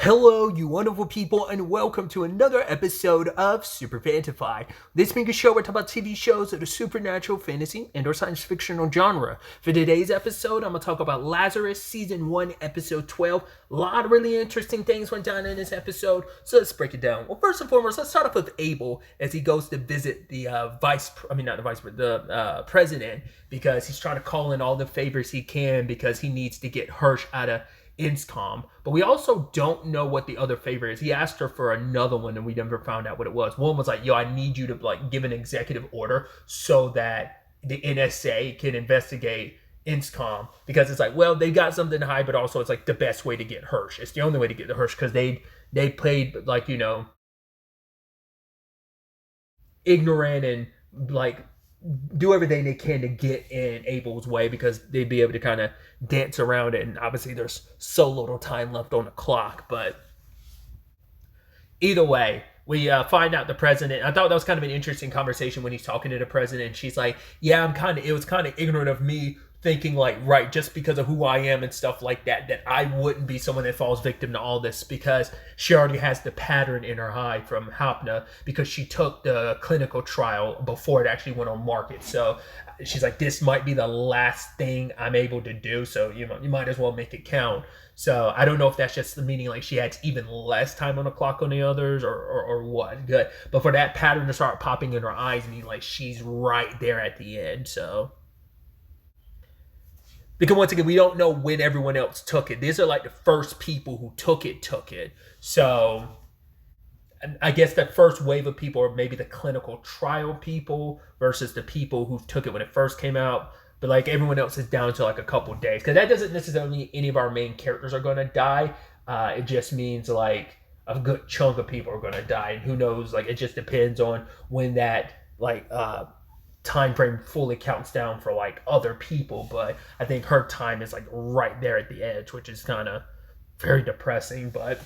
Hello, you wonderful people, and welcome to another episode of SuperFantaFi. This being a show where I talk about TV shows of the supernatural, fantasy, and/or science fictional genre. For today's episode, I'm going to talk about Lazarus, Season 1, Episode 12. A lot of really interesting things went down in this episode, so let's break it down. Well, first and foremost, let's start off with Abel as he goes to visit the president, because he's trying to call in all the favors he can because he needs to get Hirsch out of Inscom, but we also don't know what the other favor is. He asked her for another one and we never found out what it was. One was like, yo, I need you to give an executive order so that the NSA can investigate Inscom, because it's like, well, they got something to hide, but also it's like the best way to get Hirsch. It's the only way to get the Hirsch, because they played ignorant and do everything they can to get in Abel's way, because they'd be able to kind of dance around it. And obviously there's so little time left on the clock, but either way, we find out the president. I thought that was kind of an interesting conversation when he's talking to the president. She's like, yeah, it was kind of ignorant of me thinking right, just because of who I am and stuff like that I wouldn't be someone that falls victim to all this, because she already has the pattern in her eye from Hapna, because she took the clinical trial before it actually went on market. So she's like, this might be the last thing I'm able to do, so you might as well make it count. So I don't know if that's just the meaning like she had even less time on the clock on the others, or what. Good. But for that pattern to start popping in her eyes, I mean, like, she's right there at the end. So because once again, we don't know when everyone else took it. These are like the first people who took it. So I guess the first wave of people are maybe the clinical trial people versus the people who took it when it first came out. But like everyone else is down to like a couple of days, because that doesn't necessarily mean any of our main characters are going to die. It just means like a good chunk of people are going to die, and who knows? Like, it just depends on when that time frame fully counts down for like other people. But I think her time is like right there at the edge, which is kind of very depressing. But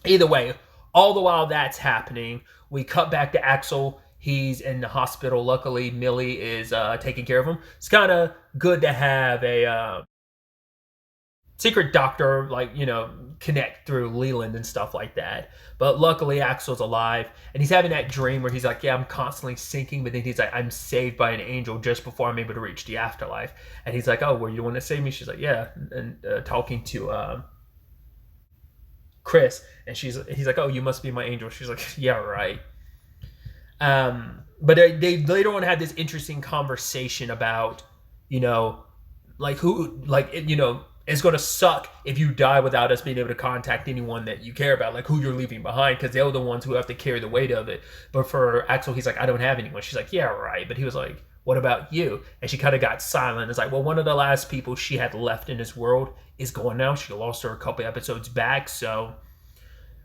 either way, all the while that's happening, we cut back to Axel. He's in the hospital. Luckily, Millie is taking care of him. It's kind of good to have a secret doctor, connect through Leland and stuff like that. But luckily, Axel's alive, and he's having that dream where he's like, yeah, I'm constantly sinking, but then he's like, I'm saved by an angel just before I'm able to reach the afterlife. And he's like, oh, were you the one to save me? She's like, yeah. And talking to Chris, and he's like, oh, you must be my angel. She's like, yeah, right. But they later on had this interesting conversation about, it's going to suck if you die without us being able to contact anyone that you care about, like who you're leaving behind, because they're the ones who have to carry the weight of it. But for Axel, he's like, I don't have anyone. She's like, yeah, right. But he was like, what about you? And she kind of got silent. It's like, well, one of the last people she had left in this world is gone now. She lost her a couple episodes back, so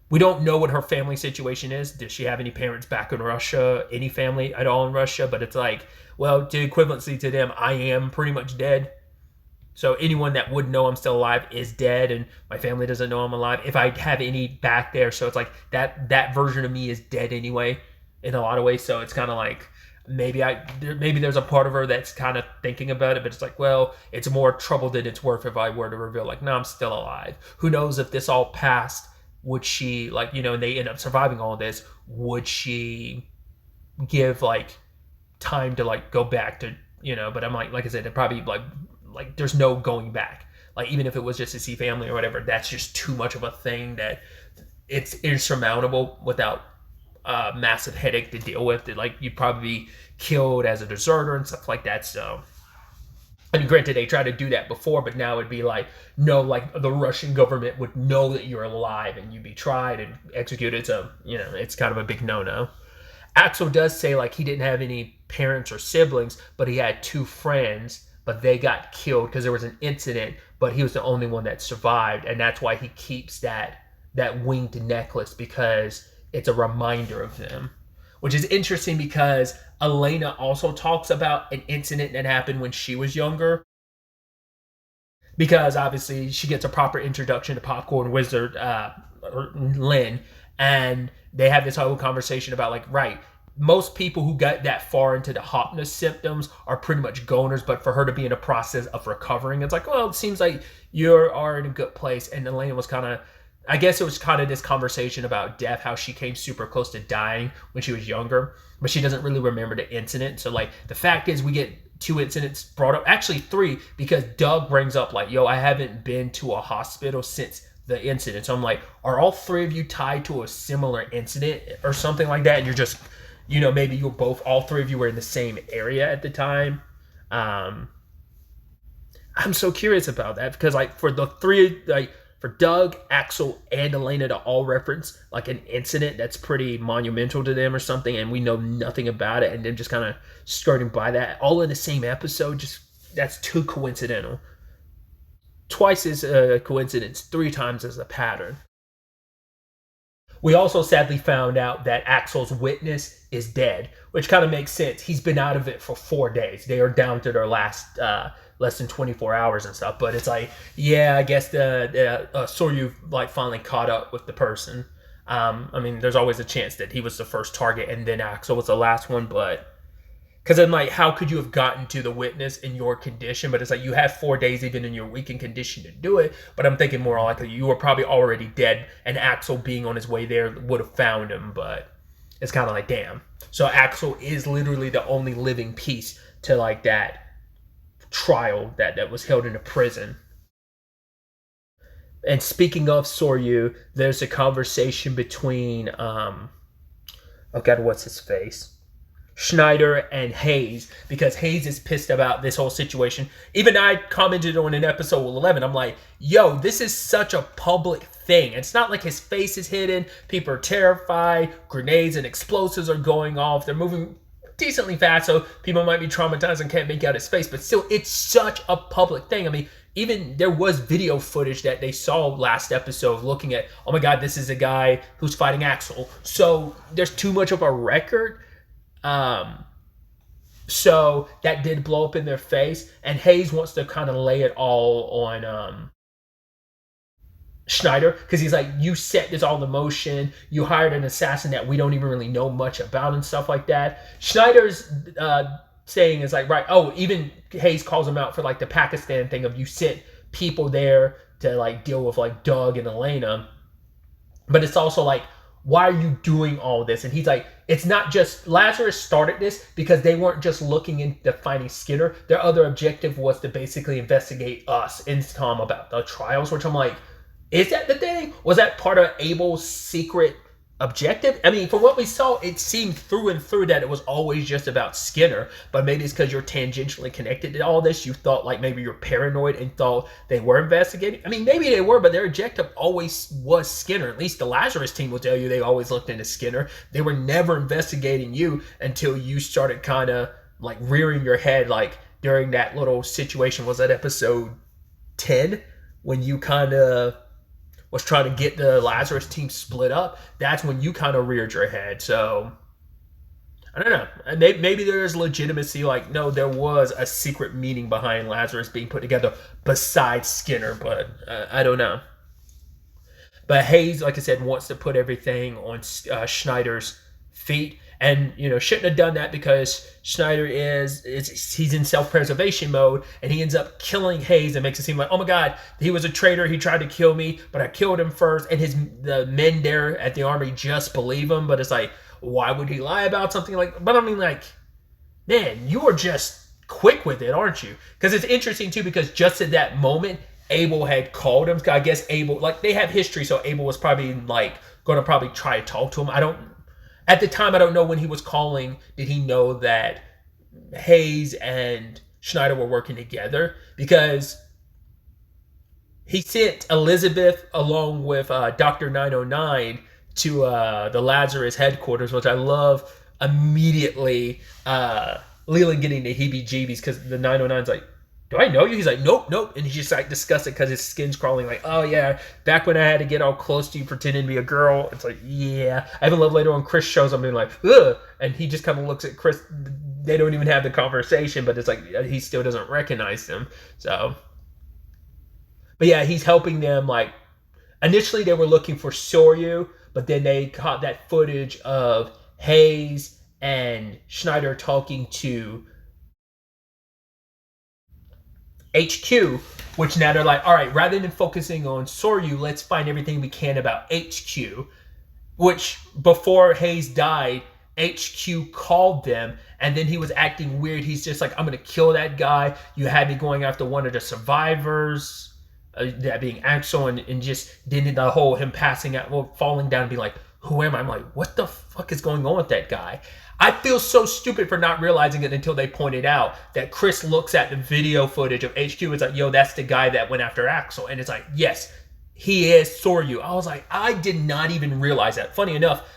we don't know what her family situation is. Does she have any parents back in Russia? Any family at all in Russia? But it's like, well, to equivalency to them, I am pretty much dead. So anyone that would know I'm still alive is dead, and my family doesn't know I'm alive. If I have any back there, so it's like that version of me is dead anyway in a lot of ways. So it's kind of like maybe there's a part of her that's kind of thinking about it, but it's like, well, it's more trouble than it's worth if I were to reveal like, no, I'm still alive. Who knows if this all passed? Would she and they end up surviving all this? Would she give time to go back to But I'm like I said, it probably like there's no going back. Like, even if it was just to see family or whatever, that's just too much of a thing that it's insurmountable without a massive headache to deal with. That you'd probably be killed as a deserter and stuff like that. So, I mean, granted, they tried to do that before, but now it'd be the Russian government would know that you're alive and you'd be tried and executed. So, it's kind of a big no-no. Axel does say he didn't have any parents or siblings, but he had two friends, but they got killed because there was an incident, but he was the only one that survived. And that's why he keeps that winged necklace, because it's a reminder of them. Which is interesting because Elena also talks about an incident that happened when she was younger. Because obviously she gets a proper introduction to Popcorn Wizard Lynn. And they have this whole conversation about most people who got that far into the hotness symptoms are pretty much goners, but for her to be in a process of recovering, it's like, well, it seems like you are in a good place. And Elena was kind of I guess it was kind of this conversation about death, how she came super close to dying when she was younger, but she doesn't really remember the incident. So like the fact is we get 2 incidents brought up, actually 3, because Doug brings up like, yo, I haven't been to a hospital since the incident. So I'm like, are all 3 of you tied to a similar incident or something like that? And you're just, maybe you're both, all 3 of you were in the same area at the time. I'm so curious about that because like for the 3, like for Doug, Axel, and Elena to all reference like an incident that's pretty monumental to them or something, and we know nothing about it, and then just kind of skirting by that all in the same episode, just that's too coincidental. Twice is a coincidence, 3 times as a pattern. We also sadly found out that Axel's witness is dead, which kind of makes sense. He's been out of it for 4 days. They are down to their last less than 24 hours and stuff. But it's like, yeah, I guess the Soryu like finally caught up with the person. I mean, there's always a chance that he was the first target and then Axel was the last one, but because I'm like, how could you have gotten to the witness in your condition? But it's like you have 4 days even in your weakened condition to do it. But I'm thinking more likely you were probably already dead, and Axel being on his way there would have found him. But it's kind of like, damn. So Axel is literally the only living piece to like that trial that was held in a prison. And speaking of Soryu, there's a conversation between oh god, what's his face? Schneider and Hayes, because Hayes is pissed about this whole situation. Even I commented on an episode 11, I'm like, yo, this is such a public thing. It's not like his face is hidden. People are terrified. Grenades and explosives are going off. They're moving decently fast, so people might be traumatized and can't make out his face, but still, it's such a public thing. I mean, even there was video footage that they saw last episode looking at, oh my god, this is a guy who's fighting Axel. So there's too much of a record. So that did blow up in their face, and Hayes wants to kind of lay it all on Schneider, because he's like, you set this all in motion, you hired an assassin that we don't even really know much about and stuff like that. Schneider's saying is like, right, oh, even Hayes calls him out for like the Pakistan thing of you sent people there to like deal with like Doug and Elena, but it's also like, why are you doing all this? And he's like, it's not just, Lazarus started this because they weren't just looking into finding Skinner. Their other objective was to basically investigate us, Inscom, about the trials, which I'm like, is that the thing? Was that part of Abel's secret objective? I mean, from what we saw, it seemed through and through that it was always just about Skinner, but maybe it's because you're tangentially connected to all this. You thought like maybe you're paranoid and thought they were investigating. I mean, maybe they were, but their objective always was Skinner. At least the Lazarus team will tell you they always looked into Skinner. They were never investigating you until you started kind of like rearing your head, like during that little situation. Was that episode 10 when you kind of was trying to get the Lazarus team split up? That's when you kind of reared your head. So, I don't know. Maybe there's legitimacy, like, no, there was a secret meaning behind Lazarus being put together besides Skinner, but I don't know. But Hayes, like I said, wants to put everything on Schneider's feet. And, shouldn't have done that because Schneider he's in self-preservation mode, and he ends up killing Hayes and makes it seem like, oh my god, he was a traitor, he tried to kill me, but I killed him first, and the men there at the army just believe him. But it's like, why would he lie about something like, but I mean, like, man, you are just quick with it, aren't you? Because it's interesting too, because just at that moment, Abel had called him. I guess Abel, like, they have history, so Abel was probably like going to probably try to talk to him. At the time, I don't know when he was calling, did he know that Hayes and Schneider were working together? Because he sent Elizabeth along with Dr. 909 to the Lazarus headquarters, which I love. Immediately, Leland getting the heebie-jeebies because the 909's like, do I know you? He's like, nope. And he's just like disgusted because his skin's crawling, like, oh yeah, back when I had to get all close to you pretending to be a girl. It's like, yeah. I even love later on Chris shows up being like, ugh. And he just kind of looks at Chris. They don't even have the conversation, but it's like he still doesn't recognize them. So, but yeah, he's helping them. Like, initially they were looking for Soryu, but then they caught that footage of Hayes and Schneider talking to HQ, which now they're like, all right, rather than focusing on Soryu, let's find everything we can about HQ, which before Hayes died, HQ called them, and then he was acting weird. He's just like, I'm going to kill that guy. You had me going after one of the survivors, that being Axel, and just then the whole him passing out, well, falling down and being like, who am I? I'm like, what the fuck is going on with that guy? I feel so stupid for not realizing it until they pointed out that Chris looks at the video footage of HQ. It's like, yo, that's the guy that went after Axel. And it's like, yes, he is Soryu. I was like, I did not even realize that. Funny enough,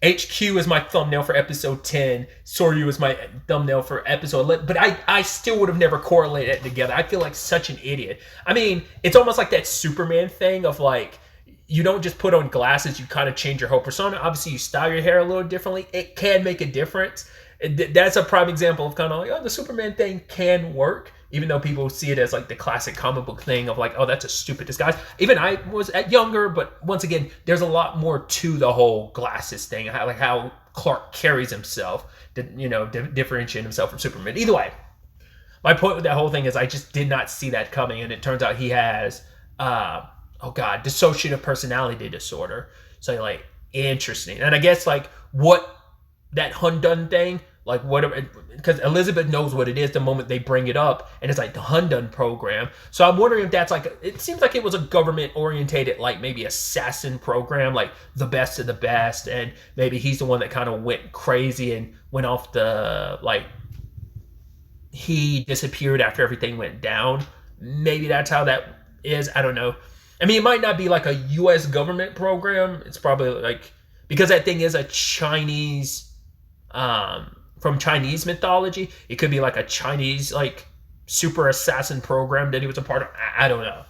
HQ is my thumbnail for episode 10. Soryu is my thumbnail for episode 11. But I still would have never correlated it together. I feel like such an idiot. I mean, it's almost like that Superman thing of like, you don't just put on glasses, you kind of change your whole persona. Obviously, you style your hair a little differently. It can make a difference. That's a prime example of kind of like, oh, the Superman thing can work, even though people see it as like the classic comic book thing of like, oh, that's a stupid disguise. Even I was younger, but once again, there's a lot more to the whole glasses thing, how Clark carries himself to, differentiate himself from Superman. Either way, my point with that whole thing is I just did not see that coming, and it turns out he has dissociative personality disorder. So like, interesting. And I guess like what that Hundun thing, like whatever, because Elizabeth knows what it is the moment they bring it up, and it's like the Hundun program. So I'm wondering if that's like, it seems like it was a government orientated, like maybe assassin program, like the best of the best, and maybe he's the one that kind of went crazy and went off the, like, he disappeared after everything went down. Maybe that's how that is. I don't know. I mean, it might not be like a U.S. government program. It's probably like, because that thing is a Chinese, from Chinese mythology, it could be like a Chinese, like, super assassin program that he was a part of. I don't know.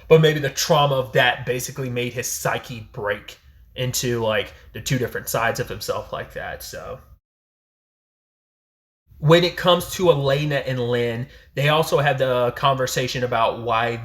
But maybe the trauma of that basically made his psyche break into, like, the two different sides of himself like that, so. When it comes to Elena and Lynn, they also had the conversation about why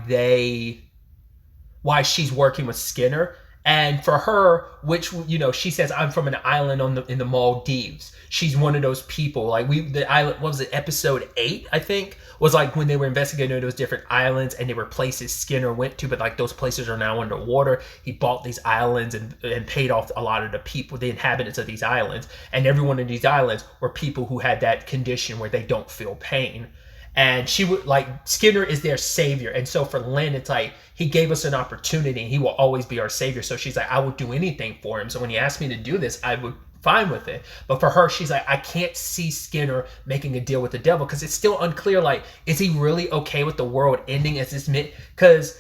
she's working with Skinner. And for her, which, she says, I'm from an island in the Maldives. She's one of those people. Like, the island, what was it, episode 8, I think, was like when they were investigating those different islands, and they were places Skinner went to, but like those places are now underwater. He bought these islands and paid off a lot of the people, the inhabitants of these islands. And every one of these islands were people who had that condition where they don't feel pain. And she would, like, Skinner is their savior. And so for Lynn, it's like, he gave us an opportunity, and he will always be our savior. So she's like, I would do anything for him. So when he asked me to do this, I would fine with it. But for her, she's like, I can't see Skinner making a deal with the devil, because it's still unclear, like, is he really okay with the world ending as this meant? Because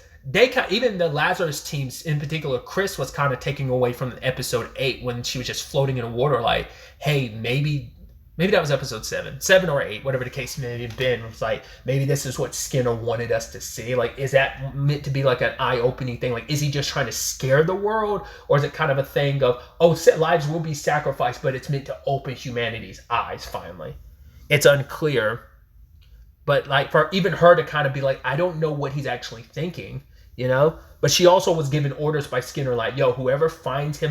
even the Lazarus teams in particular, Chris was kind of taking away from episode 8 when she was just floating in the water, like, hey, maybe that was episode 7 or 8, whatever the case may have been. It's like, maybe this is what Skinner wanted us to see. Like, is that meant to be like an eye-opening thing? Like, is he just trying to scare the world? Or is it kind of a thing of, lives will be sacrificed, but it's meant to open humanity's eyes finally? It's unclear. But like, for even her to kind of be like, I don't know what he's actually thinking, But she also was given orders by Skinner, like, yo, whoever finds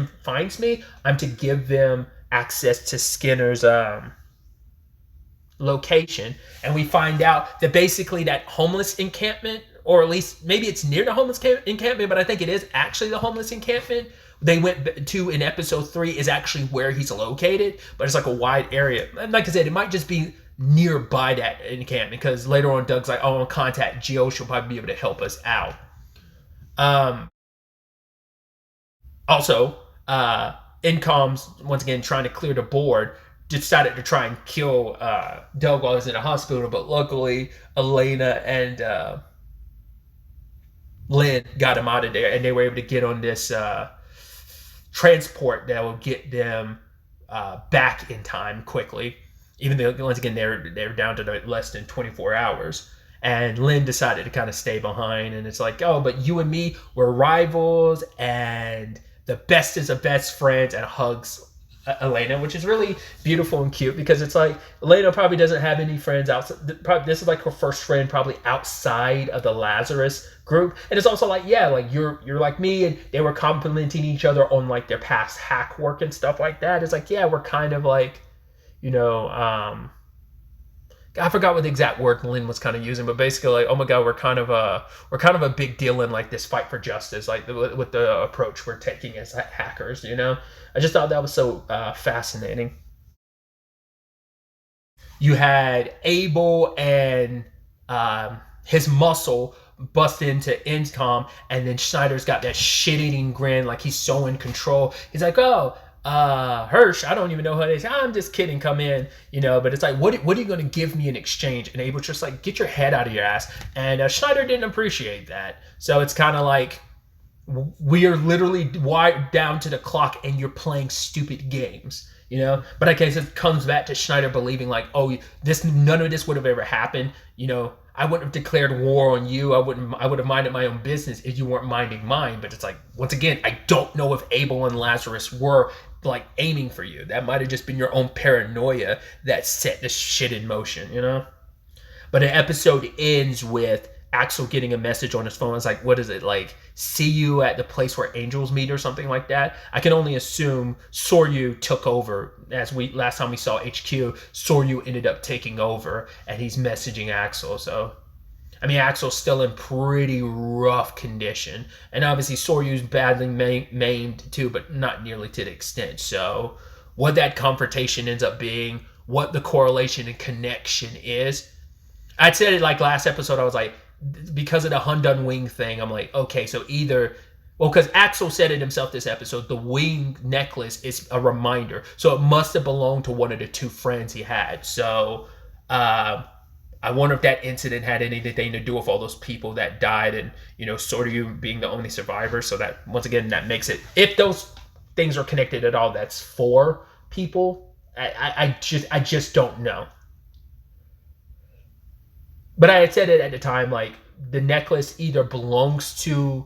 me, I'm to give them access to Skinner's location. And we find out that basically that homeless encampment, or at least maybe it's near the homeless encampment, but I think it is actually the homeless encampment they went to in episode 3 is actually where he's located, but it's like a wide area. And like I said, it might just be nearby that encampment, because later on Doug's like, I'll contact Jill, she'll probably be able to help us out. Also, Incoms, once again, trying to clear the board, decided to try and kill Doug while he was in the hospital, but luckily Elena and Lynn got him out of there, and they were able to get on this transport that will get them back in time quickly, even though, once again, they're down to less than 24 hours. And Lynn decided to kind of stay behind, and it's like, oh, but you and me, we're rivals, and the best is of best friends, and hugs Elena, which is really beautiful and cute, because it's like Elena probably doesn't have any friends outside. This is like her first friend probably outside of the Lazarus group. And it's also like, yeah, like you're like me, and they were complimenting each other on like their past hack work and stuff like that. It's like, yeah, we're kind of like, kind I forgot what the exact word Lynn was kind of using, but basically like, oh my god, we're kind of a big deal in like this fight for justice, like with the approach we're taking as hackers. I just thought that was so fascinating. You had Abel and his muscle bust into Incom, and then Schneider's got that shit-eating grin, like he's so in control. He's like, oh, Hirsch, I don't even know who it is. I'm just kidding, come in, but it's like, what are you going to give me in exchange? And Abel's just like, get your head out of your ass. And Schneider didn't appreciate that. So it's kind of like, we are literally wired down to the clock and you're playing stupid games. But I guess it comes back to Schneider believing like, oh, none of this would have ever happened. I wouldn't have declared war on you. I would have minded my own business if you weren't minding mine. But it's like, once again, I don't know if Abel and Lazarus were like aiming for you. That might have just been your own paranoia that set this shit in motion, But an episode ends with Axel getting a message on his phone. It's like, what is it? Like, see you at the place where angels meet or something like that. I can only assume Soryu took over. Last time we saw HQ, Soryu ended up taking over and he's messaging Axel. So, Axel's still in pretty rough condition. And obviously Soryu's badly maimed too, but not nearly to the extent. So, what that confrontation ends up being, what the correlation and connection is. I'd said it like last episode, I was like, because of the Hundun wing thing, I'm like, okay, so because Axel said it himself this episode, the wing necklace is a reminder. So it must have belonged to one of the two friends he had. So I wonder if that incident had anything to do with all those people that died and, Soryu being the only survivor. So that, once again, that makes it, if those things are connected at all, that's 4 people. I just don't know. But I had said it at the time, like, the necklace either belongs to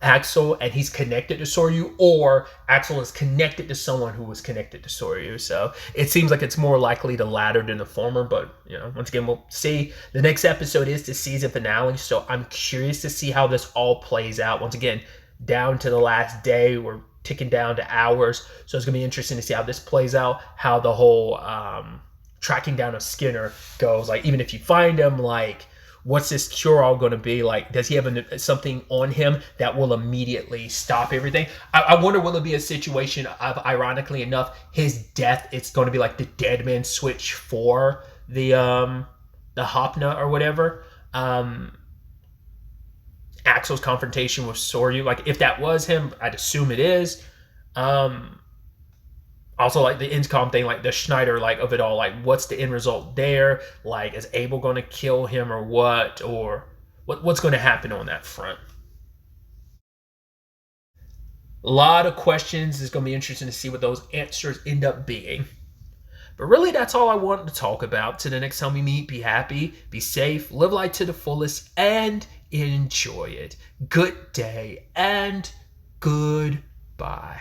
Axel and he's connected to Soryu, or Axel is connected to someone who was connected to Soryu. So it seems like it's more likely the latter than the former, but, once again, we'll see. The next episode is the season finale, so I'm curious to see how this all plays out. Once again, down to the last day, we're ticking down to hours, so it's going to be interesting to see how this plays out, how the whole tracking down of Skinner goes. Like, even if you find him, like, what's this cure-all going to be? Like, does he have something on him that will immediately stop everything? I wonder, will it be a situation of, ironically enough, his death, it's going to be like the dead man switch for the Hopna or whatever. Axel's confrontation with Soryu, like, if that was him, I'd assume it is. Also, like, the Incom thing, like, the Schneider, like, of it all, like, what's the end result there? Like, is Abel going to kill him or what? Or what's going to happen on that front? A lot of questions. It's going to be interesting to see what those answers end up being. But really, that's all I wanted to talk about. Till the next time we meet, be happy, be safe, live life to the fullest, and enjoy it. Good day and goodbye.